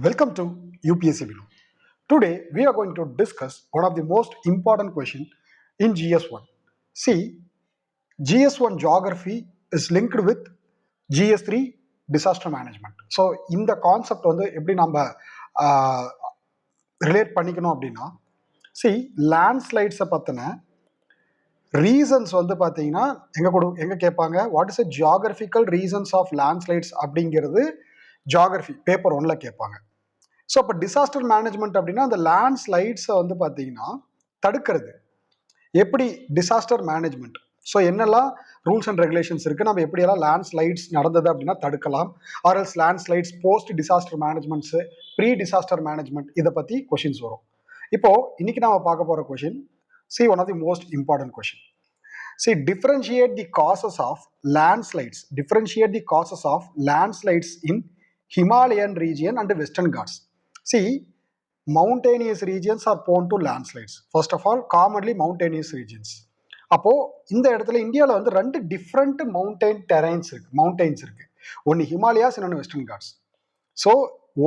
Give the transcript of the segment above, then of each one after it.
Welcome to UPSC Video. Today we are going to discuss one of the most important question in GS1. See, GS1 geography is linked with GS3 disaster management. So இந்த concept வந்து எப்படி நம்ம relate பண்ணிக்கணும் அப்படின்னா, see லேண்ட்ஸ்லைட்ஸை பற்றின reasons வந்து பார்த்தீங்கன்னா எங்கே கேட்பாங்க, what is a geographical reasons of landslides அப்படிங்கிறது ஜியாகிரபி பேப்பர் 1ல் கேட்பாங்க. ஸோ அப்போ டிசாஸ்டர் மேனேஜ்மெண்ட் அப்படின்னா அந்த லேண்ட்ஸ்லைட்ஸை வந்து பார்த்தீங்கன்னா தடுக்கிறது. எப்படி டிசாஸ்டர் மேனேஜ்மெண்ட், ஸோ என்னெல்லாம் ரூல்ஸ் அண்ட் ரெகுலேஷன்ஸ் இருக்குது, நம்ம எப்படியெல்லாம் லேண்ட்ஸ்லைட்ஸ் நடந்தது அப்படின்னா தடுக்கலாம், or else landslides post disaster managements, pre disaster management, இதை பற்றி கொஷின்ஸ் வரும். இப்போது இன்னைக்கு நம்ம பார்க்க போகிற question, see one of the most important question. See, differentiate the causes of landslides. Differentiate the causes of landslides in Himalayan region and Western Ghats. See, mountainous regions are prone to landslides. First of all, commonly mountainous regions. அப்போ இந்த இடத்துல இந்தியாவில் வந்து ரெண்டு different mountains இருக்கு. ஒன்று Himalayas, இன்னொன்று western Ghats. So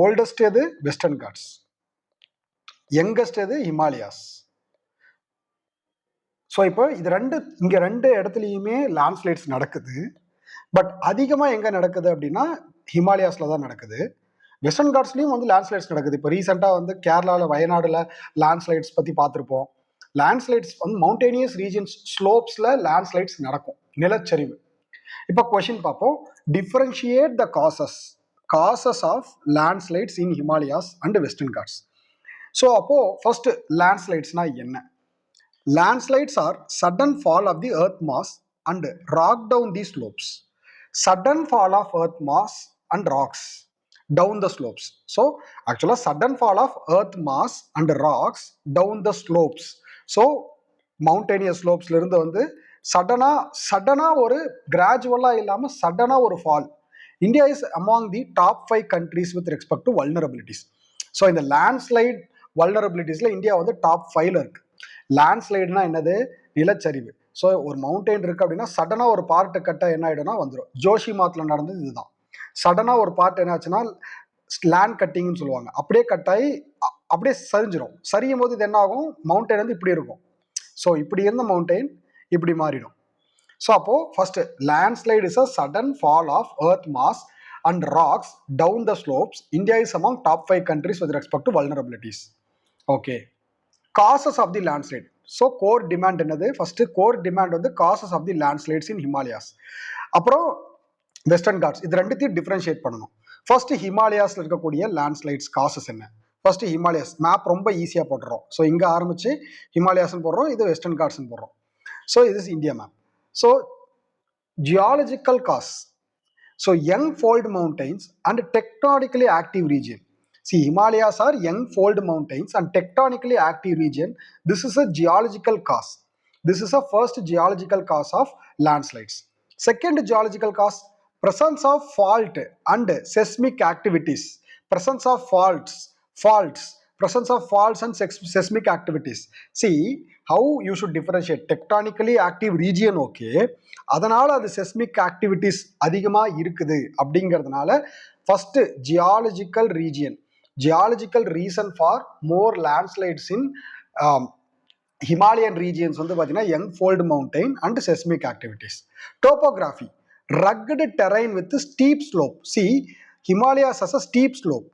oldest எது வெஸ்டர்ன் காட்ஸ், யங்கஸ்ட் எது ஹிமாலயாஸ். ஸோ இப்போ இது இங்கே ரெண்டு இடத்துலையுமே லேண்ட்ஸ்லைட்ஸ் நடக்குது. பட் அதிகமாக எங்கே நடக்குது அப்படின்னா ஹிமாலயாஸில் தான் நடக்குது. வெஸ்டர்ன் காட்ஸ்லையும் வந்து லேண்ட்ஸ்லைட்ஸ் நடக்குது. இப்போ ரீசெண்டாக வந்து கேரளாவில் வயநாடில் லேண்ட்ஸ்லைட்ஸ் பற்றி பார்த்துருப்போம். லேண்ட்ஸ்லைட்ஸ் வந்து மவுண்டேனியஸ் ரீஜன்ஸ் ஸ்லோப்ஸில் லேண்ட்ஸ்லைட்ஸ் நடக்கும், நிலச்சரிவு. இப்போ கொஷின் பார்ப்போம். Differentiate the causes of landslides in Himalayas and western Ghats. So அப்போது ஃபர்ஸ்ட் லேண்ட்ஸ்லைட்ஸ்னால் என்ன? Landslides are sudden fall of the earth mass and rock down the slopes. Sudden fall of earth mass and rocks down the slopes. So actually sudden fall of earth mass and rocks down the slopes. So mountainous slopes ல இருந்து வந்து சடனா ஒரு கிராஜுவலா இல்லாம சடனா ஒரு fall. India is among the top 5 countries with respect to vulnerabilities. So இந்த landslide vulnerabilitiesல India வந்து டாப் 5ல இருக்கு. லேண்ட்ஸ்லைடுனா என்னது? நிலச்சரிவு. ஸோ ஒரு மவுண்டெயின் இருக்குது அப்படின்னா சடனாக ஒரு பார்ட்டு கட்டாக என்ன ஆகிடும்னா வந்துடும். ஜோஷிமாத்தில் நடந்தது இதுதான். சடனாக ஒரு பார்ட் என்ன ஆச்சுன்னா லேண்ட் கட்டிங்னு சொல்லுவாங்க. அப்படியே கட்டாயி அப்படியே சரிஞ்சிடும். சரியும் போது இது என்ன ஆகும், மவுண்டெயின் வந்து இப்படி இருக்கும். ஸோ இப்படி இருந்த மவுண்டெயின் இப்படி மாறிடும். ஸோ அப்போது first landslide is a sudden fall of earth mass and rocks down the slopes. India is among top 5 countries with respect to vulnerabilities. Okay, causes of the landslide. So core demand என்னது? First core demand வந்து causes of the landslides in Himalayas, அப்புறம் Western Ghats. இது ரெண்டுத்தையும் differentiate பண்ணணும். First ஹிமாலயாஸில் இருக்கக்கூடிய landslides causes என்ன? First Himalayas map ரொம்ப ஈஸியாக போட்டுறோம். ஸோ இங்கே ஆரம்பிச்சு ஹிமாலயாஸ்ன்னு போடுறோம், இது வெஸ்டர்ன் காட்ஸ்ன்னு போடுறோம். ஸோ இது is India map. So geological causes, so young fold mountains and tectonically active region. See, Himalayas are young fold mountains and tectonically active region. This is a geological cause. This is a first geological cause of landslides. Second geological cause, presence of fault and seismic activities. Presence of faults, presence of faults and seismic activities. See how you should differentiate tectonically active region. Okay, அதனால அது seismic activities அதிகமாக இருக்குது அப்படிங்கிறதுனால first geological region. Geological reason for more landslides in Himalayan regions வந்து பார்த்தீங்கன்னா young fold mountain and seismic activities. Topography, rugged terrain with steep slope. See, Himalayas has a steep slope.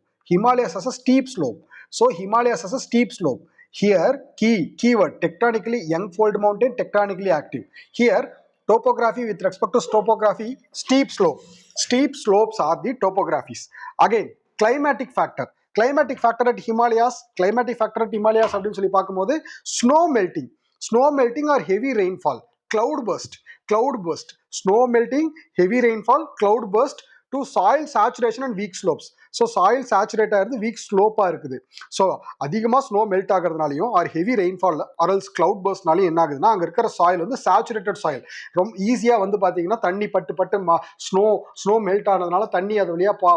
So Himalayas has a steep slope. Here keyword tectonically young fold mountain, tectonically active. Here topography with respect to topography, steep slopes are the topographies. Again, climatic factor at Himalayas அப்படின்னு சொல்லி பார்க்கும்போது snow melting or heavy rainfall, cloud burst, snow melting, heavy rainfall, cloud burst to soil saturation and weak slopes. So soil saturate ஆகிறது, weak ஸ்லோப்பாக இருக்குது. So அதிகமாக snow melt ஆகிறதுனாலையும் or heavy rainfall or else cloud பர்ஸ்ட்னாலையும் என்ன ஆகுதுன்னா அங்கே இருக்கிற சாயில் வந்து சேச்சுரேட்டட் சாயில் ரொம்ப ஈஸியாக வந்து பார்த்தீங்கன்னா தண்ணி பட்டு ஸ்னோ மெல்ட் ஆனதுனால தண்ணி அது வழியாக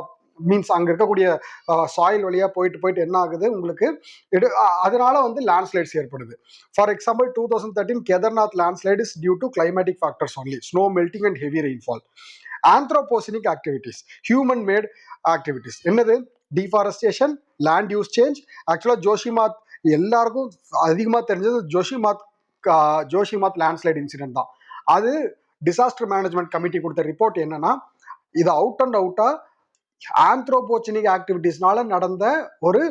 மீன்ஸ் அங்கே இருக்கக்கூடிய சாயில் வழியாக போயிட்டு என்ன ஆகுது உங்களுக்கு, அதனால வந்து லேண்ட்ஸ்லைட்ஸ் ஏற்படுது. For example 2013 Kedarnath landslide is due to climatic factors only, snow melting and heavy rainfall. Anthropogenic activities, human made activities என்னது? deforestation, land use change. ஆக்சுவலாக ஜோஷிமாத் எல்லாருக்கும் அதிகமாக தெரிஞ்சது ஜோஷிமாத் லேண்ட்ஸ்லைட் இன்சிடென்ட் தான். அது டிசாஸ்டர் மேனேஜ்மெண்ட் கமிட்டி கொடுத்த ரிப்போர்ட் என்னன்னா, இது அவுட் அண்ட் அவுட்டா ஆந்த்ரோபோஜெனிக் ஆக்டிவிட்டிஸ்னால நடந்த ஒரு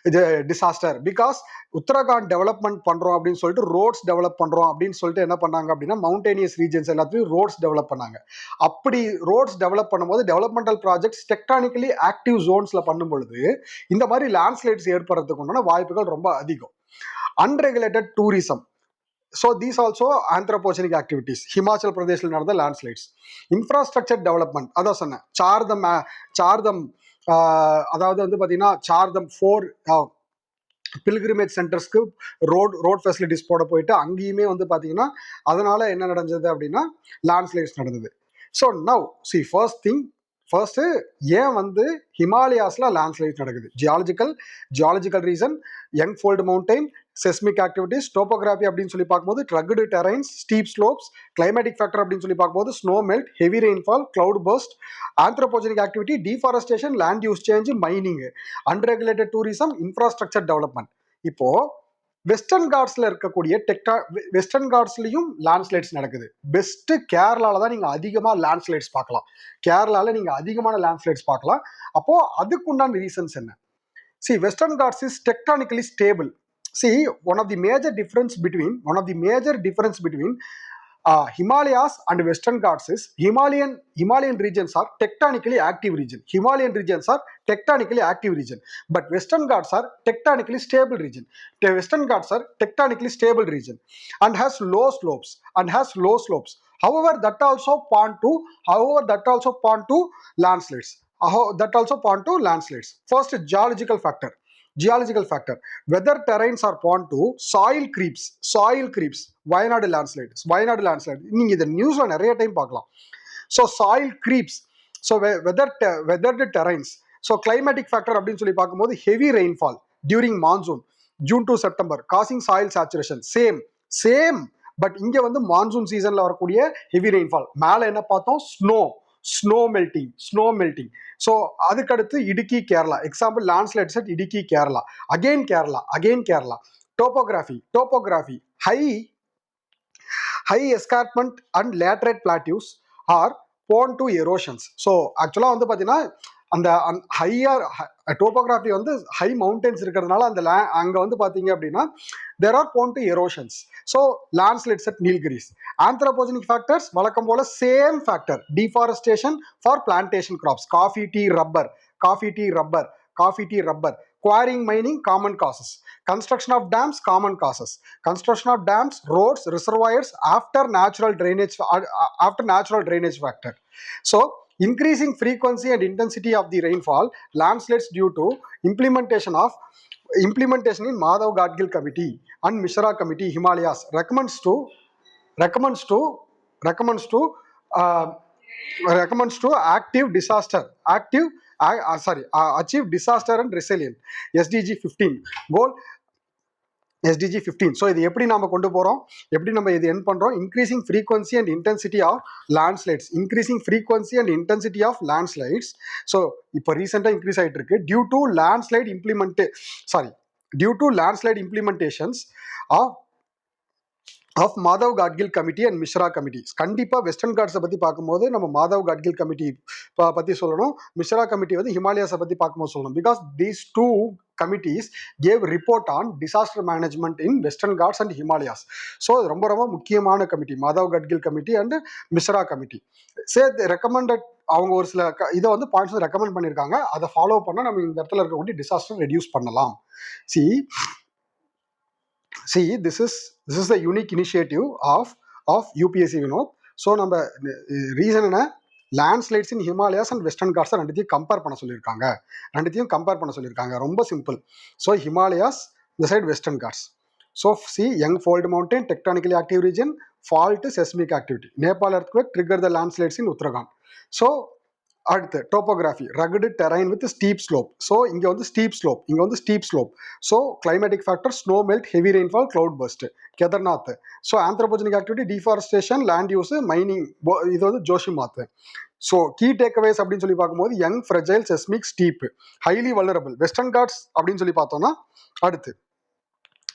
இது டிசாஸ்டர். பிகாஸ் உத்தரகாண்ட் டெவலப்மெண்ட் பண்றோம் அப்படின்னு சொல்லிட்டு ரோட்ஸ் டெவலப் பண்றோம் அப்படின்னு சொல்லிட்டு என்ன பண்ணாங்க அப்படின்னா, மவுண்டேனியஸ் ரீஜன்ஸ் எல்லாத்தையும் ரோட்ஸ் டெவலப் பண்ணாங்க. அப்படி ரோட்ஸ் டெவலப் பண்ணும்போது டெவலப்மெண்டல் ப்ராஜெக்ட்ஸ் டெக்டானிக்கலி ஆக்டிவ் ஜோன்ஸ்ல பண்ணும் பொழுது இந்த மாதிரி லேண்ட்ஸ்லைட்ஸ் ஏற்படுறதுக்கு உண்டான வாய்ப்புகள் ரொம்ப அதிகம். Unregulated tourism. So these also anthropogenic activities. Himachal பிரதேசில் நடந்த லேண்ட்ஸ்லைட்ஸ். இன்ஃப்ராஸ்ட்ரக்சர் டெவலப்மெண்ட், அதான் சொன்னேன். சார்தம் அதாவது வந்து பார்த்தீங்கன்னா சார்தம் 4 பில்கிரிமேஜ் சென்டர்ஸ்க்கு ரோட் ஃபெசிலிட்டிஸ் போட போயிட்டு அங்கேயுமே வந்து பார்த்தீங்கன்னா அதனால என்ன நடந்தது அப்படின்னா லேண்ட்ஸ்லைட்ஸ் நடந்தது. ஸோ நவ் சி ஃபர்ஸ்ட் ஏன் வந்து ஹிமாலயாஸ்ல லேண்ட்ஸ்லைட்ஸ் நடக்குது? Geological reason, young fold mountain, seismic activities, topography அப்படின்னு சொல்லி பார்க்கும்போது rugged terrains, steep slopes, climatic factor அப்படின்னு சொல்லி பார்க்கும்போது snow melt, heavy rainfall, cloud burst, anthropogenic activity, deforestation, land use change, mining, unregulated tourism, infrastructure development. இப்போ western காட்ஸ்ல இருக்கக்கூடிய western காட்ஸ்லயும் லேண்ட்ஸ்லைட்ஸ் நடக்குது. பெஸ்ட் கேரளால தான் நீங்க அதிகமா லேண்ட்ஸ்லைட்ஸ் பார்க்கலாம். கேரளால நீங்க அதிகமான லேண்ட்ஸ்லைட்ஸ் பார்க்கலாம். அப்போ அதுக்குண்டான ரீசன்ஸ் என்ன? See, Western Ghats is tectonically stable. See, one of the major difference between Himalayas and Western Ghats is Himalayan regions are tectonically active region. But Western Ghats are tectonically stable region. And has low slopes. However, that also point to landslides. First, geological factor. Weather terrains are prone to soil creeps. Wayanad landslide. நீங்க இத நியூஸ்ல நிறைய time பார்க்கலாம். So soil creeps. So weathered terrains. So climatic factor அப்படின்னு சொல்லி பார்க்கும்போது heavy rainfall during monsoon, June to September, causing soil saturation. Same. But இங்க வந்து மான்சூன் சீசன்ல வரக்கூடிய ஹெவி ரெயின்ஃபால். மேல என்ன பார்த்தோம்? Snow melting. ஸோ அதுக்கடுத்து Idukki Kerala. Example landslides at Idukki Kerala. Again Kerala. Topography. High escarpment and laterite plateaus are prone to erosions. So ஆக்சுவலாக வந்து பார்த்தீங்கன்னா அந்த ஹையர் டோபோகிராஃபி வந்து ஹை மவுண்டன்ஸ் இருக்கிறதுனால அங்கே வந்து பார்த்தீங்க அப்படின்னா there are prone to erosions. So landslides at Nilgiris. Anthropogenic factors வழக்கம் போல same factor. Deforestation for plantation crops. Coffee, tea, rubber. Quarrying, mining, common causes. Construction of dams, common causes. Construction of dams, roads, reservoirs after natural drainage factor. So increasing frequency and intensity of the rainfall, landslides due to implementation in Madhav Gadgil Committee and Mishra Committee, Himalayas recommends to achieve disaster and resilience. SDG 15 goal. So இது எப்படி நம்ம கொண்டு போகிறோம், எப்படி நம்ம இது என் பண்ணுறோம்? Increasing frequency and intensity of landslides. So இப்போ ரீசெண்டாக இன்க்ரீஸ் ஆகிட்டு இருக்கு due to landslide implementations of Madhav Gadgil committee and Mishra committee. கண்டிப்பாக வெஸ்டர்ன் காட்ஸை பற்றி பார்க்கும்போது நம்ம மாதவ் காட்கில் கமிட்டி பற்றி சொல்லணும், மிஸ்ரா கமிட்டி வந்து ஹிமாலயாஸை பற்றி பார்க்கும்போது சொல்லணும். Because these two committees gave report on disaster management in Western Ghats and Himalayas. So ரொம்ப ரொம்ப முக்கியமான committee Madhav Gadgil committee and Mishra committee. Recommended அவங்க ஒரு சில இதை வந்து பாயிண்ட்ஸ் ரெக்கமெண்ட் பண்ணியிருக்காங்க. அதை ஃபாலோ பண்ணால் நம்ம இந்த இடத்துல இருக்கக்கூடிய டிசாஸ்டர் ரெடியூஸ் பண்ணலாம். See, this is the unique initiative of UPSC Vinod. So நம்ம ரீசன் என்ன, landslides in Himalayas and western Ghats ரெண்டுத்தையும் கம்பேர் பண்ண சொல்லியிருக்காங்க. ரொம்ப சிம்பிள். ஸோ ஹிமாலயாஸ் இந்த side, western Ghats. So young fold mountain, tectonically active region, fault, seismic activity. Nepal earthquake trigger the landslides in Uttarakhand. So அடுத்து topography, rugged terrain with steep slope. So இங்கே வந்து steep slope. So climatic factor, snow melt, heavy rainfall, cloud burst. Kedarnath. So anthropogenic activity, deforestation, land use, mining. இது வந்து Joshimath. So key takeaways அப்படின்னு சொல்லி பார்க்கும்போது young fragile seismic steep highly vulnerable. Western God's அப்படின்னு சொல்லி பார்த்தோம்னா அடுத்து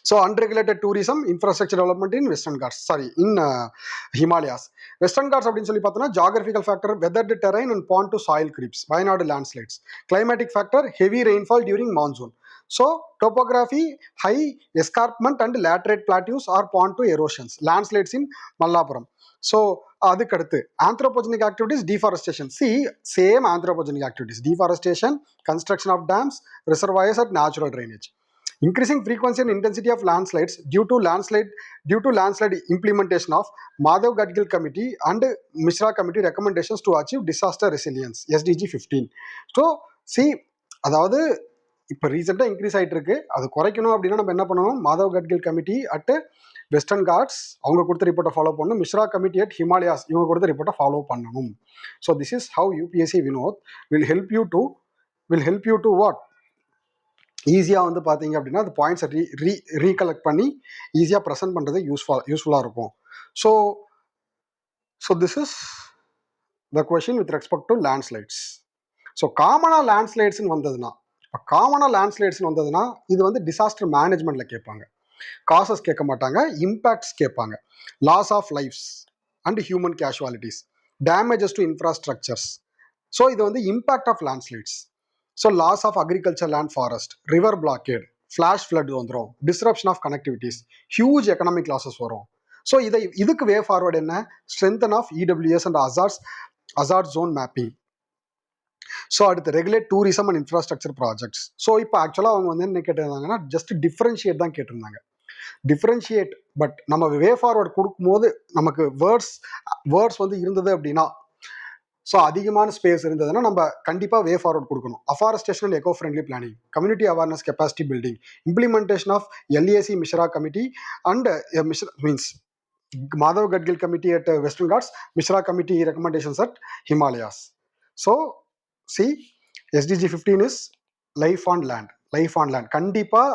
so unregulated tourism infrastructure development இன் Western God's இன் Himalayas. Western God's அப்படின்னு சொல்லி பார்த்தோம்னா geographical factor weathered terrain and bond to soil grips Wayanad landslides. Climatic factor heavy rainfall during monsoon. So topography high escarpment and லேட்ரேட் plateaus R bond to erosions landslides in Mallapuram. So அதுக்கடுத்து anthropogenic activities deforestation. Same anthropogenic activities deforestation, construction of dams, reservoirs at natural drainage. Increasing frequency and intensity of landslides due to landslide implementation of Madhav Gadgil Committee and Mishra Committee recommendations to achieve disaster resilience SDG 15. So see அதாவது இப்போ ரீசெண்டாக increase ஆகிட்டு இருக்கு. அது குறைக்கணும் அப்படின்னா நம்ம என்ன பண்ணணும், Madhav Gadgil committee at Western Ghats அவங்க கொடுத்த ரிப்போர்ட்டை ஃபாலோ பண்ணணும். மிஸ்ரா கமிட்டி அட் ஹிமாலயாஸ் இவங்க கொடுத்த ரிப்போர்ட்டை ஃபாலோ பண்ணணும். So this is how UPSC Vinod will help you to what ஈஸியாக வந்து பார்த்தீங்க அப்படின்னா அந்த பாயிண்ட்ஸை ரீகலெக்ட் பண்ணி ஈஸியாக ப்ரெசென்ட் பண்ணுறது யூஸ்ஃபுல்லாக இருக்கும். So this is the question with respect to landslides. So காமனாக லேண்ட்ஸ்லைட்ஸ்னு வந்ததுன்னா இது வந்து டிசாஸ்டர் மேனேஜ்மெண்ட்டில் கேட்பாங்க. காசஸ் கேட்க மாட்டாங்க, இம்பேக்ட்ஸ் கேட்பாங்க. Loss of lives and human casualties, damages to infrastructures. So இது வந்து impact of landslides. So loss of agriculture land forest, river blockade, flash flood வந்துடும், disruption of connectivities, huge economic losses வரும். So இதுக்கு way forward என்ன, strengthen of EWS and hazard zone mapping. So அடுத்து regulate tourism and infrastructure projects. So இப்போ ஆக்சுவலாக அவங்க வந்து என்ன கேட்டிருந்தாங்கன்னா ஜஸ்ட் டிஃப்ரென்ஷியேட் தான் கேட்டிருந்தாங்க. டிஃப்ரென்ஷியேட் பட் நம்ம வே ஃபார்வர்டு கொடுக்கும்போது நமக்கு வேர்ட்ஸ் வந்து இருந்தது அப்படின்னா, ஸோ அதிகமான ஸ்பேஸ் இருந்ததுன்னா நம்ம கண்டிப்பாக வே ஃபார்வர்ட் கொடுக்கணும். Afforestation and eco friendly planning, community awareness capacity building, implementation of LAC Mishra committee and means Madhav Gadgil committee at Western Ghats, Mishra committee recommendations at Himalayas. So SDG 15 is life on land. கண்டிப்பாக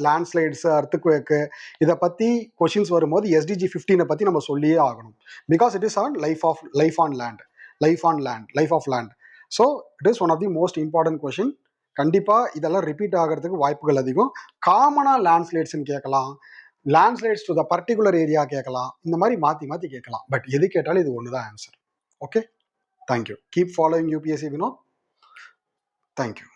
landslides, அர்த்குவேக்கு இதை பற்றி questions வரும்போது SDG 15 பற்றி நம்ம சொல்லியே ஆகணும். Because it is on life of land. So it is one of the most important question. கண்டிப்பாக இதெல்லாம் ரிப்பீட் ஆகிறதுக்கு வாய்ப்புகள் அதிகம். காமனாக லேண்ட்ஸ்லைட்ஸ்ன்னு கேட்கலாம், landslides to the particular area கேட்கலாம், இந்த மாதிரி மாற்றி கேட்கலாம். பட் எது கேட்டாலும் இது ஒன்று தான் answer. Okay, thank you. Keep following UPSC Vinod. Thank you.